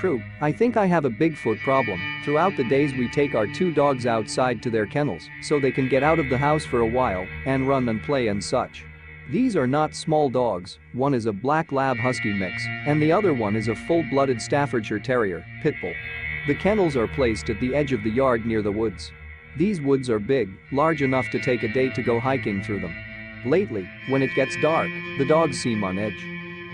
true, I think I have a Bigfoot problem. Throughout the days we take our two dogs outside to their kennels so they can get out of the house for a while and run and play and such. These are not small dogs, one is a black lab husky mix and the other one is a full-blooded Staffordshire Terrier, pit bull. The kennels are placed at the edge of the yard near the woods. These woods are big, large enough to take a day to go hiking through them. Lately, when it gets dark, the dogs seem on edge.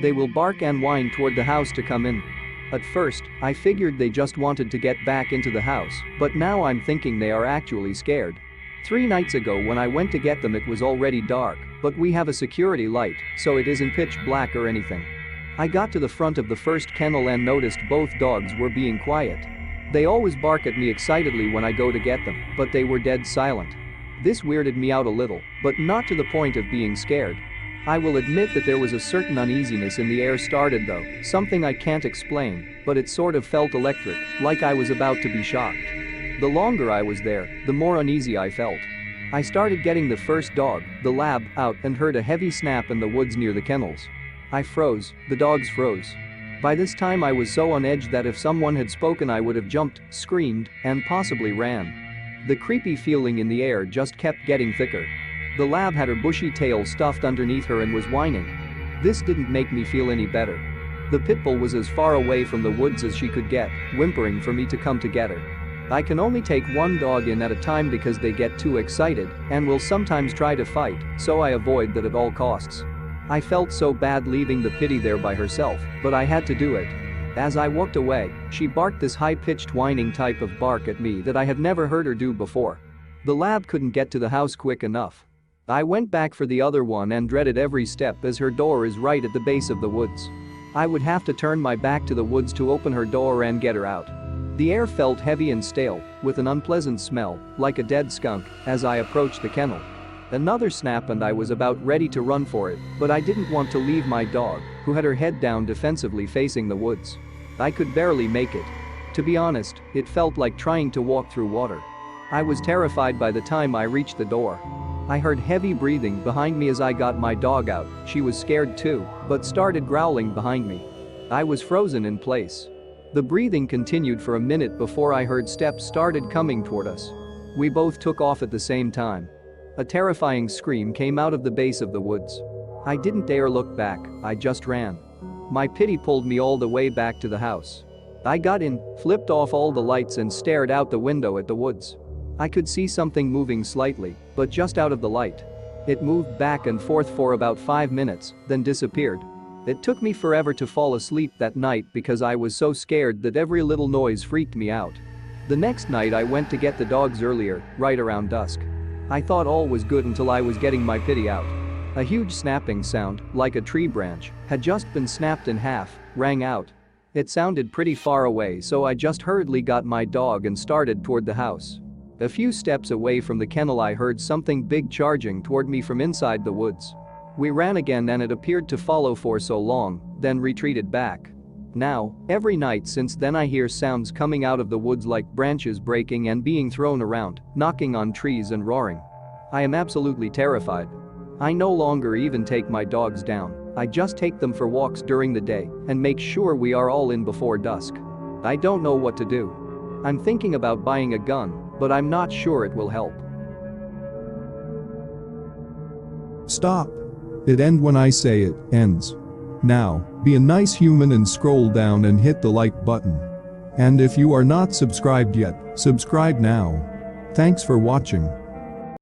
They will bark and whine toward the house to come in. At first, I figured they just wanted to get back into the house, but now I'm thinking they are actually scared. 3 nights ago when I went to get them it was already dark, but we have a security light, so it isn't pitch black or anything. I got to the front of the first kennel and noticed both dogs were being quiet. They always bark at me excitedly when I go to get them, but they were dead silent. This weirded me out a little, but not to the point of being scared. I will admit that there was a certain uneasiness in the air started though, something I can't explain, but it sort of felt electric, like I was about to be shocked. The longer I was there, the more uneasy I felt. I started getting the first dog, the lab, out and heard a heavy snap in the woods near the kennels. I froze, the dogs froze. By this time I was so on edge that if someone had spoken I would have jumped, screamed, and possibly ran. The creepy feeling in the air just kept getting thicker. The lab had her bushy tail stuffed underneath her and was whining. This didn't make me feel any better. The pit bull was as far away from the woods as she could get, whimpering for me to come to get her. I can only take one dog in at a time because they get too excited and will sometimes try to fight, so I avoid that at all costs. I felt so bad leaving the pitty there by herself, but I had to do it. As I walked away, she barked this high-pitched whining type of bark at me that I have never heard her do before. The lab couldn't get to the house quick enough. I went back for the other one and dreaded every step as her door is right at the base of the woods. I would have to turn my back to the woods to open her door and get her out. The air felt heavy and stale, with an unpleasant smell, like a dead skunk, as I approached the kennel. Another snap and I was about ready to run for it, but I didn't want to leave my dog, who had her head down defensively facing the woods. I could barely make it. To be honest, it felt like trying to walk through water. I was terrified by the time I reached the door. I heard heavy breathing behind me as I got my dog out. She was scared too, but started growling behind me. I was frozen in place. The breathing continued for a minute before I heard steps started coming toward us. We both took off at the same time. A terrifying scream came out of the base of the woods. I didn't dare look back, I just ran. My pity pulled me all the way back to the house. I got in, flipped off all the lights and stared out the window at the woods. I could see something moving slightly, but just out of the light. It moved back and forth for about 5 minutes, then disappeared. It took me forever to fall asleep that night because I was so scared that every little noise freaked me out. The next night I went to get the dogs earlier, right around dusk. I thought all was good until I was getting my pitty out. A huge snapping sound, like a tree branch, had just been snapped in half, rang out. It sounded pretty far away so I just hurriedly got my dog and started toward the house. A few steps away from the kennel I heard something big charging toward me from inside the woods. We ran again and it appeared to follow for so long, then retreated back. Now, every night since then I hear sounds coming out of the woods like branches breaking and being thrown around, knocking on trees and roaring. I am absolutely terrified. I no longer even take my dogs down, I just take them for walks during the day and make sure we are all in before dusk. I don't know what to do. I'm thinking about buying a gun, but I'm not sure it will help. Stop. It ends when I say it ends. Now, be a nice human and scroll down and hit the like button. And if you are not subscribed yet, subscribe now. Thanks for watching.